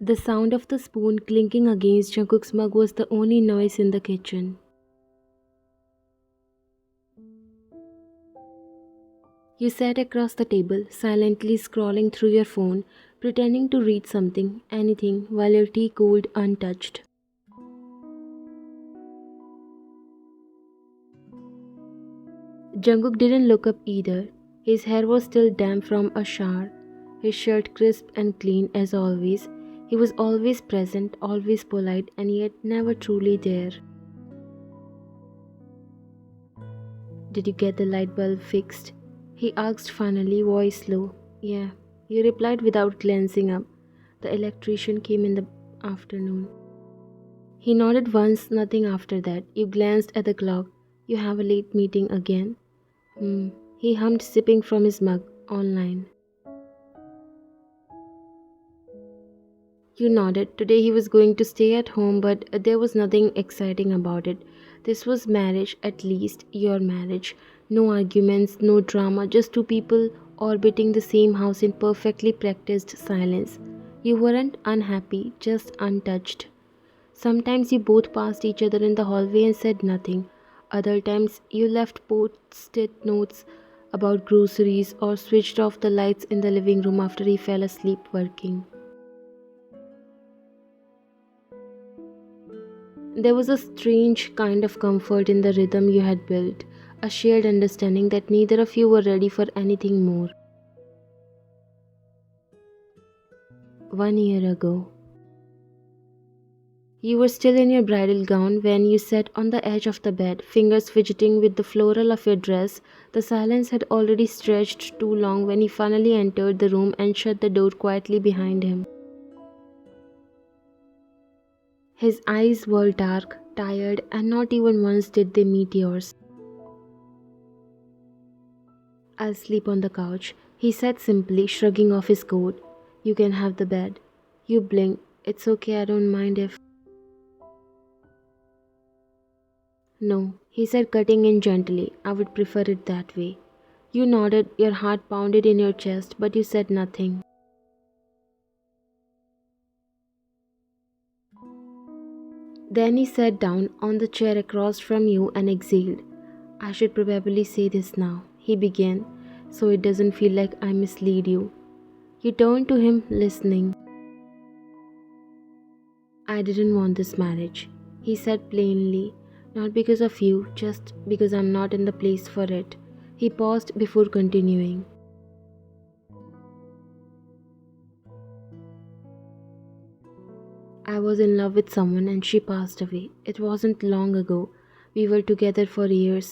The sound of the spoon clinking against Jungkook's mug was the only noise in the kitchen. You sat across the table, silently scrolling through your phone, pretending to read something, anything, while your tea cooled untouched. Jungkook didn't look up either. His hair was still damp from a shower, his shirt crisp and clean as always. He was always present, always polite, and yet never truly there. "Did you get the light bulb fixed?" he asked finally, voice low. "Yeah," you replied without glancing up. "The electrician came in the afternoon." He nodded once, nothing after that. You glanced at the clock. "You have a late meeting again?" Hmm. He hummed, sipping from his mug. "Online." You nodded. Today he was going to stay at home, but there was nothing exciting about it. This was marriage, at least your marriage. No arguments, no drama, just two people orbiting the same house in perfectly practiced silence. You weren't unhappy, just untouched. Sometimes you both passed each other in the hallway and said nothing. Other times you left post-it notes about groceries or switched off the lights in the living room after he fell asleep working. There was a strange kind of comfort in the rhythm you had built, a shared understanding that neither of you were ready for anything more. 1 year ago. You were still in your bridal gown when you sat on the edge of the bed, fingers fidgeting with the floral of your dress. The silence had already stretched too long when he finally entered the room and shut the door quietly behind him. His eyes were dark, tired, and not even once did they meet yours. "I'll sleep on the couch," he said simply, shrugging off his coat. "You can have the bed." You blinked. "It's okay, I don't mind if—" "No," he said, cutting in gently. "I would prefer it that way." You nodded, your heart pounded in your chest, but you said nothing. Then he sat down on the chair across from you and exhaled. "I should probably say this now," he began, "so it doesn't feel like I mislead you." You turned to him, listening. "I didn't want this marriage," he said plainly. "Not because of you, just because I'm not in the place for it." He paused before continuing. "I was in love with someone and she passed away. It wasn't long ago. We were together for years.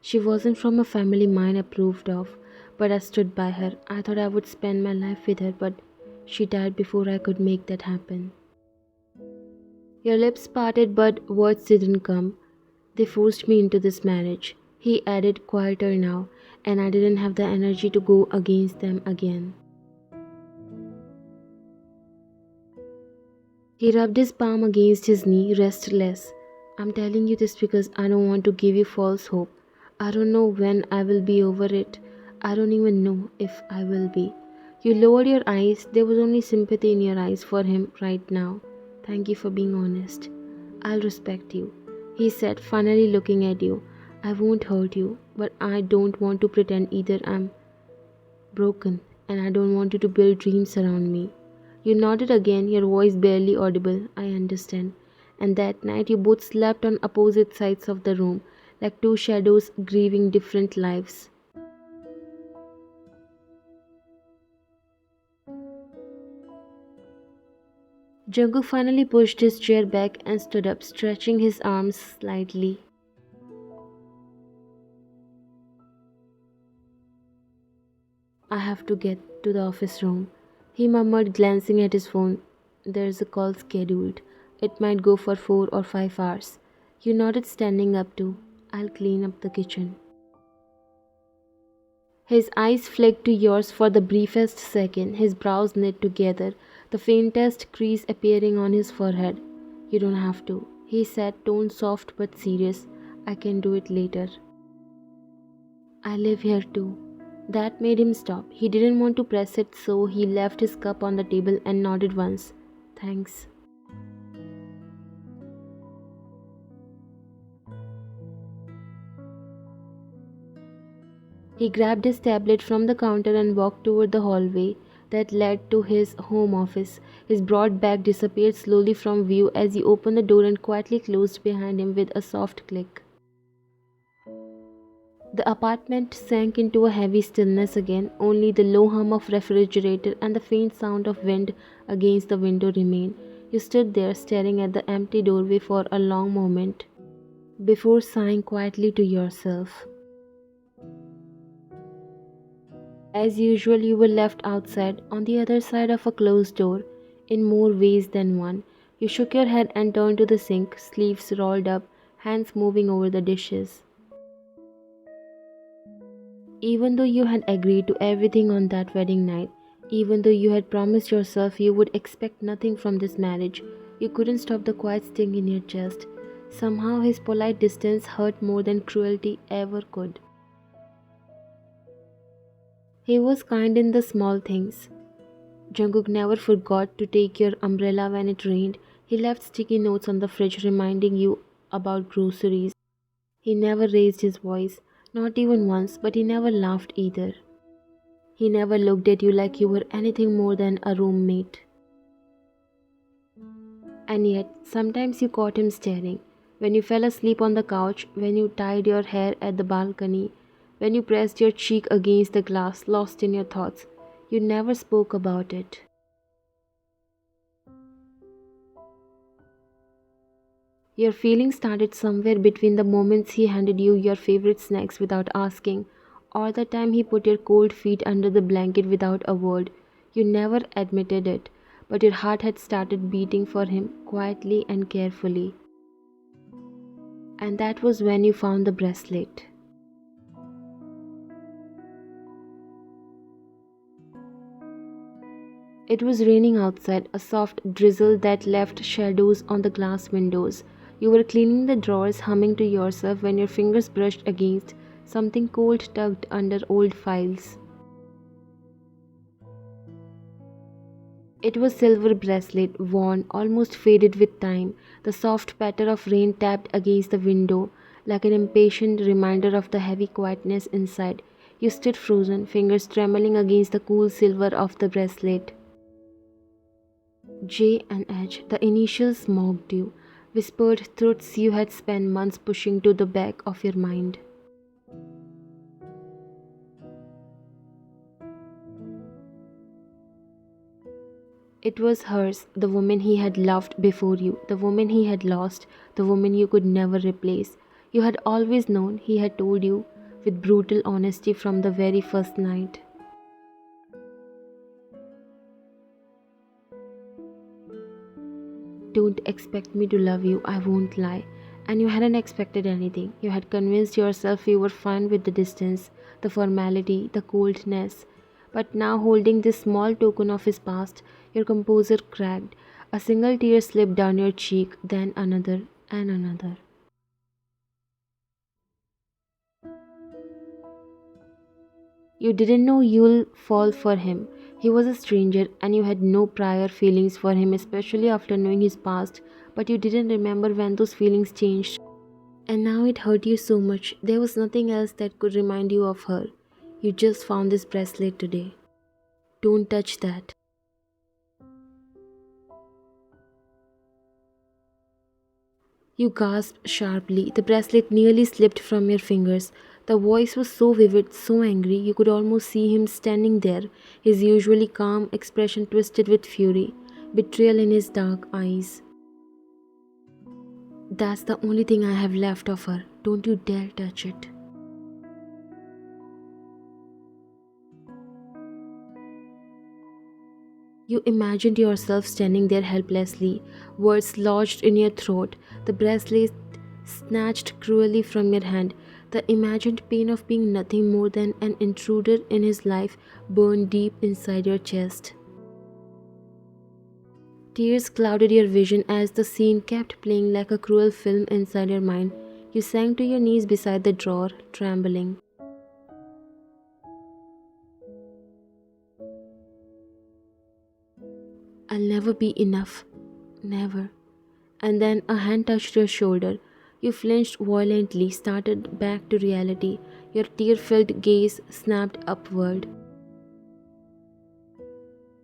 She wasn't from a family mine approved of, but I stood by her. I thought I would spend my life with her, but she died before I could make that happen." Your lips parted, but words didn't come. "They forced me into this marriage," he added, quieter now, "and I didn't have the energy to go against them again." He rubbed his palm against his knee, restless. "I'm telling you this because I don't want to give you false hope. I don't know when I will be over it. I don't even know if I will be." You lowered your eyes. There was only sympathy in your eyes for him right now. "Thank you for being honest." "I'll respect you," he said, finally looking at you. "I won't hurt you, but I don't want to pretend either. I'm broken, and I don't want you to build dreams around me." You nodded again, your voice barely audible. "I understand." And that night you both slept on opposite sides of the room, like two shadows grieving different lives. Jungkook finally pushed his chair back and stood up, stretching his arms slightly. "I have to get to the office room," he murmured, glancing at his phone. "There's a call scheduled. It might go for 4 or 5 hours." You nodded, standing up too. "I'll clean up the kitchen." His eyes flicked to yours for the briefest second, his brows knit together, the faintest crease appearing on his forehead. "You don't have to," he said, tone soft but serious. "I can do it later. I live here too." That made him stop. He didn't want to press it, so he left his cup on the table and nodded once. Thanks. He grabbed his tablet from the counter and walked toward the hallway that led to his home office. His broad back disappeared slowly from view as he opened the door and quietly closed behind him with a soft click. The apartment sank into a heavy stillness again. Only the low hum of refrigerator and the faint sound of wind against the window remained. You stood there staring at the empty doorway for a long moment before sighing quietly to yourself. As usual, you were left outside, on the other side of a closed door, in more ways than one. You shook your head and turned to the sink, sleeves rolled up, hands moving over the dishes. Even though you had agreed to everything on that wedding night, even though you had promised yourself you would expect nothing from this marriage, you couldn't stop the quiet sting in your chest. Somehow his polite distance hurt more than cruelty ever could. He was kind in the small things. Jungkook never forgot to take your umbrella when it rained. He left sticky notes on the fridge reminding you about groceries. He never raised his voice, not even once, but he never laughed either. He never looked at you like you were anything more than a roommate. And yet, sometimes you caught him staring. When you fell asleep on the couch, when you tied your hair at the balcony, when you pressed your cheek against the glass, lost in your thoughts, you never spoke about it. Your feelings started somewhere between the moments he handed you your favorite snacks without asking, or the time he put your cold feet under the blanket without a word. You never admitted it, but your heart had started beating for him quietly and carefully. And that was when you found the bracelet. It was raining outside, a soft drizzle that left shadows on the glass windows. You were cleaning the drawers, humming to yourself when your fingers brushed against something cold tucked under old files. It was silver bracelet, worn, almost faded with time. The soft patter of rain tapped against the window, like an impatient reminder of the heavy quietness inside. You stood frozen, fingers trembling against the cool silver of the bracelet. J and H, the initials mocked you, whispered truths you had spent months pushing to the back of your mind. It was hers, the woman he had loved before you, the woman he had lost, the woman you could never replace. You had always known, he had told you, with brutal honesty from the very first night. Don't expect me to love you, I won't lie. And you hadn't expected anything. You had convinced yourself you were fine with the distance, the formality, the coldness. But now, holding this small token of his past, your composure cracked. A single tear slipped down your cheek, then another and another. You didn't know you'll fall for him. He was a stranger and you had no prior feelings for him, especially after knowing his past, but you didn't remember when those feelings changed. And now it hurt you so much. There was nothing else that could remind you of her. You just found this bracelet today. Don't touch that. You gasped sharply. The bracelet nearly slipped from your fingers. The voice was so vivid, so angry, you could almost see him standing there, his usually calm expression twisted with fury, betrayal in his dark eyes. That's the only thing I have left of her. Don't you dare touch it. You imagined yourself standing there helplessly, words lodged in your throat, the bracelet snatched cruelly from your hand. The imagined pain of being nothing more than an intruder in his life burned deep inside your chest. Tears clouded your vision as the scene kept playing like a cruel film inside your mind. You sank to your knees beside the drawer, trembling. I'll never be enough. Never. And then a hand touched your shoulder. You flinched violently, started back to reality. Your tear-filled gaze snapped upward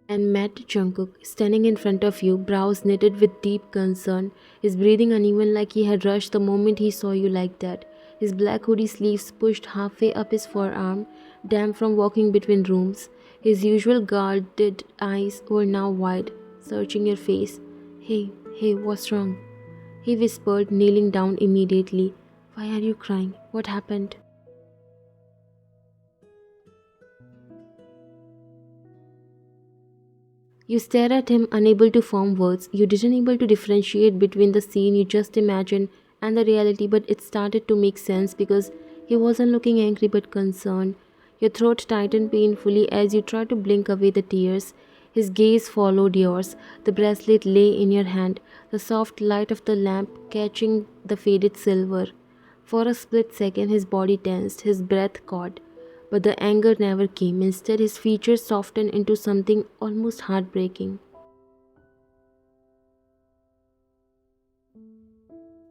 and met Jungkook, standing in front of you, brows knitted with deep concern, his breathing uneven like he had rushed the moment he saw you like that. His black hoodie sleeves pushed halfway up his forearm, damp from walking between rooms. His usual guarded eyes were now wide, searching your face. Hey, what's wrong? He whispered, kneeling down immediately. Why are you crying? What happened? You stared at him, unable to form words. You didn't able to differentiate between the scene you just imagined and the reality, but it started to make sense because he wasn't looking angry but concerned. Your throat tightened painfully as you tried to blink away the tears. His gaze followed yours. The bracelet lay in your hand, the soft light of the lamp catching the faded silver. For a split second, his body tensed, his breath caught. But the anger never came. Instead, his features softened into something almost heartbreaking.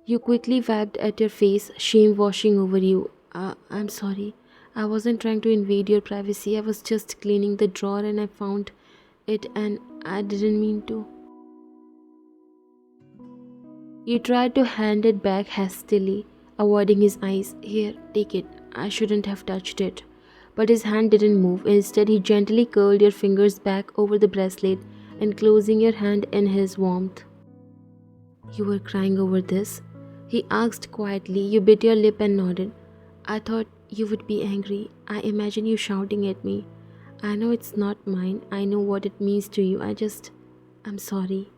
You quickly wiped at your face, shame washing over you. I'm sorry. I wasn't trying to invade your privacy. I was just cleaning the drawer and I found it and I didn't mean to. You tried to hand it back hastily, avoiding his eyes. Here, take it. I shouldn't have touched it. But his hand didn't move. Instead, he gently curled your fingers back over the bracelet, enclosing your hand in his warmth. You were crying over this? He asked quietly. You bit your lip and nodded. I thought you would be angry. I imagine you shouting at me. I know it's not mine. I know what it means to you. I'm sorry.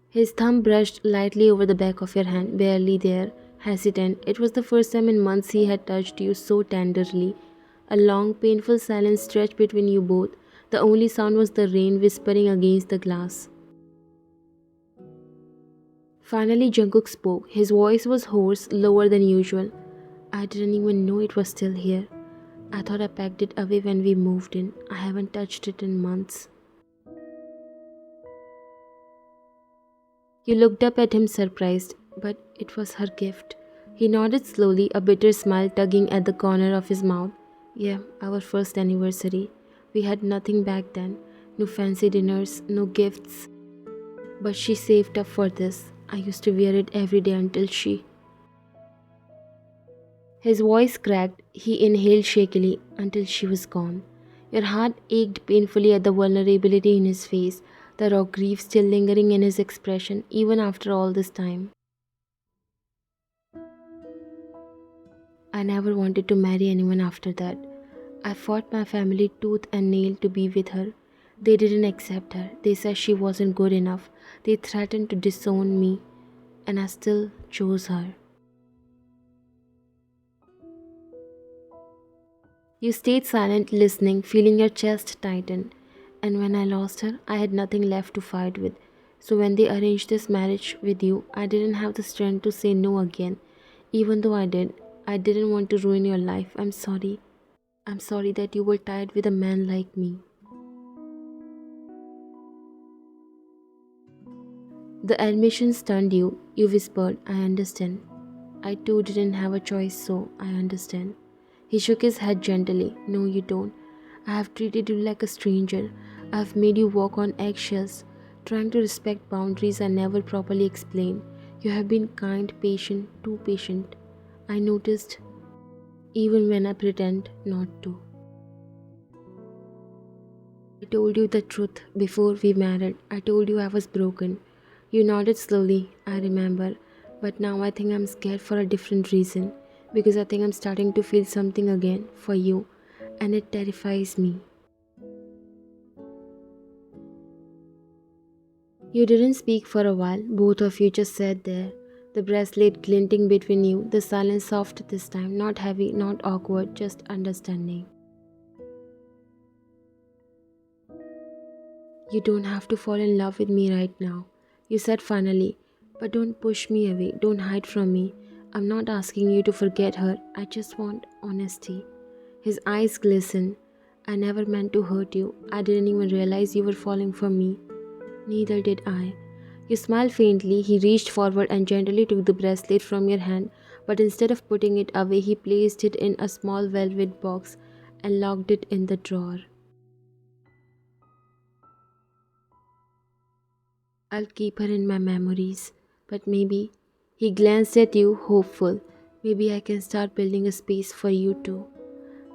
His thumb brushed lightly over the back of your hand, barely there, hesitant. It was the first time in months he had touched you so tenderly. A long, painful silence stretched between you both. The only sound was the rain whispering against the glass. Finally, Jungkook spoke. His voice was hoarse, lower than usual. I didn't even know it was still here. I thought I packed it away when we moved in. I haven't touched it in months. You looked up at him surprised, but it was her gift. He nodded slowly, a bitter smile tugging at the corner of his mouth. Yeah, our first anniversary. We had nothing back then. No fancy dinners, no gifts. But she saved up for this. I used to wear it every day until she... His voice cracked. He inhaled shakily until she was gone. Your heart ached painfully at the vulnerability in his face, the raw grief still lingering in his expression even after all this time. I never wanted to marry anyone after that. I fought my family tooth and nail to be with her. They didn't accept her. They said she wasn't good enough. They threatened to disown me, and I still chose her. You stayed silent, listening, feeling your chest tighten. And when I lost her, I had nothing left to fight with. So when they arranged this marriage with you, I didn't have the strength to say no again. Even though I did, I didn't want to ruin your life. I'm sorry. I'm sorry that you were tied with a man like me. The admission stunned you. You whispered, I understand. I too didn't have a choice, so I understand. He shook his head gently. No, you don't. I have treated you like a stranger. I have made you walk on eggshells, trying to respect boundaries I never properly explained. You have been kind, patient, too patient. I noticed, even when I pretend not to. I told you the truth before we married. I told you I was broken. You nodded slowly, I remember. But now I think I'm scared for a different reason. Because I think I'm starting to feel something again for you. And it terrifies me. You didn't speak for a while. Both of you just sat there. The bracelet glinting between you. The silence soft this time. Not heavy, not awkward, just understanding. You don't have to fall in love with me right now, you said finally. But don't push me away, don't hide from me. I'm not asking you to forget her, I just want honesty. His eyes glistened. I never meant to hurt you. I didn't even realize you were falling for me. Neither did I. You smiled faintly. He reached forward and gently took the bracelet from your hand, but instead of putting it away, he placed it in a small velvet box and locked it in the drawer. I'll keep her in my memories, but maybe, he glanced at you, hopeful, maybe I can start building a space for you too.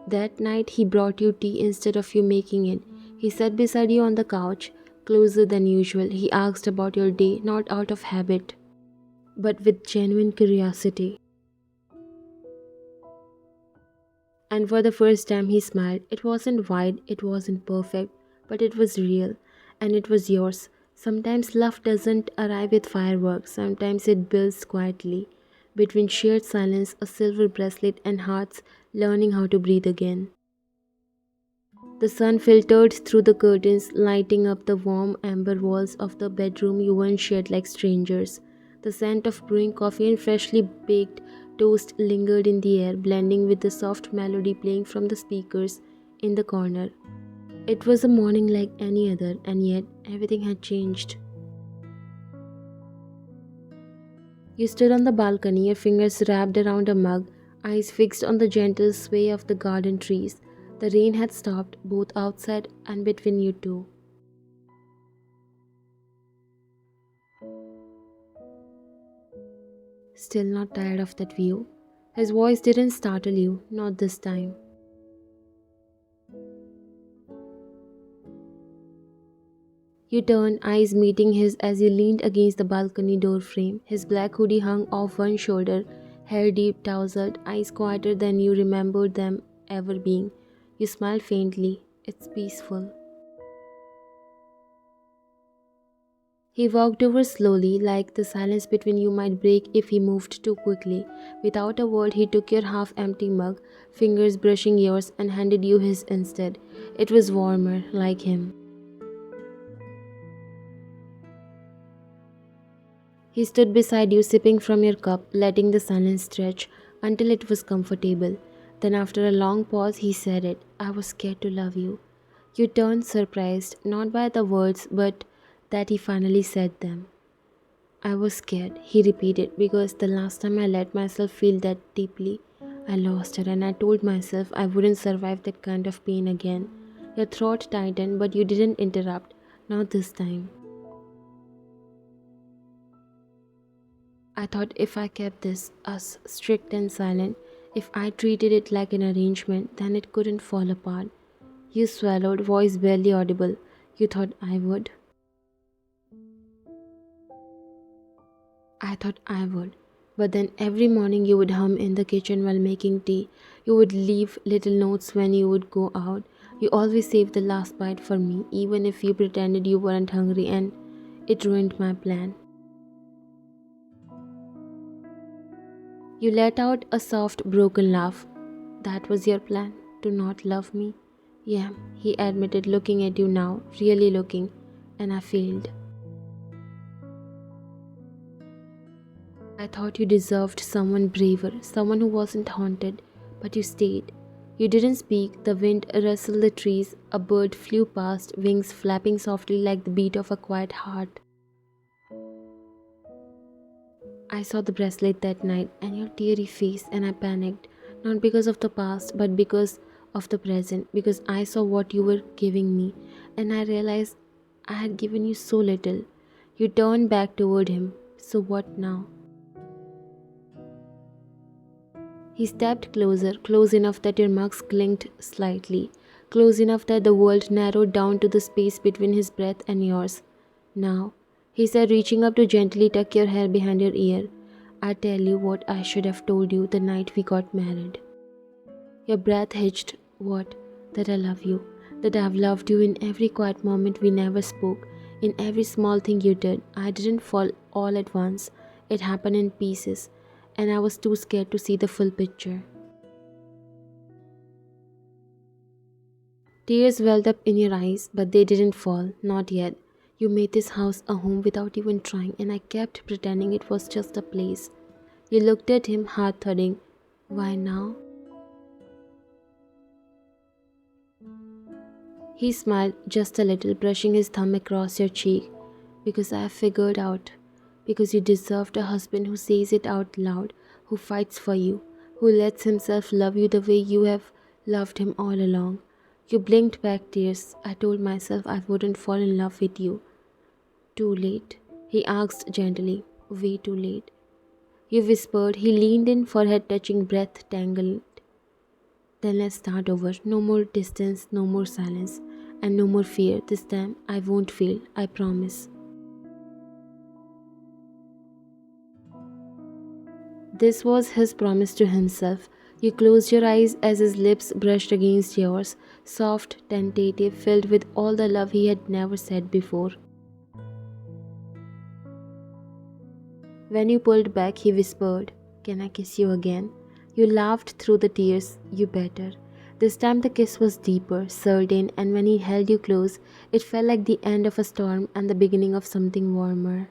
That night he brought you tea instead of you making it. He sat beside you on the couch, closer than usual. He asked about your day, not out of habit, but with genuine curiosity. And for the first time he smiled. It wasn't wide, it wasn't perfect, but it was real, and it was yours. Sometimes love doesn't arrive with fireworks, sometimes it builds quietly, between shared silence, a silver bracelet, and hearts learning how to breathe again. The sun filtered through the curtains, lighting up the warm amber walls of the bedroom you once shared like strangers. The scent of brewing coffee and freshly baked toast lingered in the air, blending with the soft melody playing from the speakers in the corner. It was a morning like any other, and yet everything had changed. You stood on the balcony, your fingers wrapped around a mug, eyes fixed on the gentle sway of the garden trees. The rain had stopped, both outside and between you two. Still not tired of that view? His voice didn't startle you, not this time. You turned, eyes meeting his as he leaned against the balcony door frame. His black hoodie hung off one shoulder, hair deep tousled, eyes quieter than you remembered them ever being. You smiled faintly. It's peaceful. He walked over slowly, like the silence between you might break if he moved too quickly. Without a word, he took your half-empty mug, fingers brushing yours, and handed you his instead. It was warmer, like him. He stood beside you, sipping from your cup, letting the silence stretch until it was comfortable. Then, after a long pause, he said it. I was scared to love you. You turned surprised, not by the words, but that he finally said them. I was scared, he repeated, because the last time I let myself feel that deeply, I lost her, and I told myself I wouldn't survive that kind of pain again. Your throat tightened, but you didn't interrupt. Not this time. I thought if I kept us strict and silent, if I treated it like an arrangement, then it couldn't fall apart. You swallowed, voice barely audible. You thought I would? I thought I would. But then every morning you would hum in the kitchen while making tea. You would leave little notes when you would go out. You always saved the last bite for me, even if you pretended you weren't hungry, and it ruined my plan. You let out a soft, broken laugh. That was your plan? To not love me? Yeah, he admitted, looking at you now, really looking, and I failed. I thought you deserved someone braver, someone who wasn't haunted, but you stayed. You didn't speak, the wind rustled the trees, a bird flew past, wings flapping softly like the beat of a quiet heart. I saw the bracelet that night and your teary face, and I panicked, not because of the past, but because of the present, because I saw what you were giving me, and I realized I had given you so little. You turned back toward him. So what now? He stepped closer, close enough that your mugs clinked slightly, close enough that the world narrowed down to the space between his breath and yours. Now, he said, reaching up to gently tuck your hair behind your ear, I tell you what I should have told you the night we got married. Your breath hitched. What? That I love you. That I have loved you in every quiet moment we never spoke, in every small thing you did. I didn't fall all at once. It happened in pieces, and I was too scared to see the full picture. Tears welled up in your eyes, but they didn't fall, not yet. You made this house a home without even trying, and I kept pretending it was just a place. You looked at him, heart thudding. Why now? He smiled just a little, brushing his thumb across your cheek. Because I have figured out. Because you deserved a husband who says it out loud, who fights for you, who lets himself love you the way you have loved him all along. You blinked back tears. I told myself I wouldn't fall in love with you. Too late? He asked gently. Way too late. You whispered. He leaned in, forehead touching, breath tangled. Then let's start over. No more distance, no more silence, and no more fear. This time I won't fail, I promise. This was his promise to himself. You closed your eyes as his lips brushed against yours, soft, tentative, filled with all the love he had never said before. When you pulled back, he whispered, "Can I kiss you again?" You laughed through the tears. You better. This time the kiss was deeper, certain, and when he held you close, it felt like the end of a storm and the beginning of something warmer.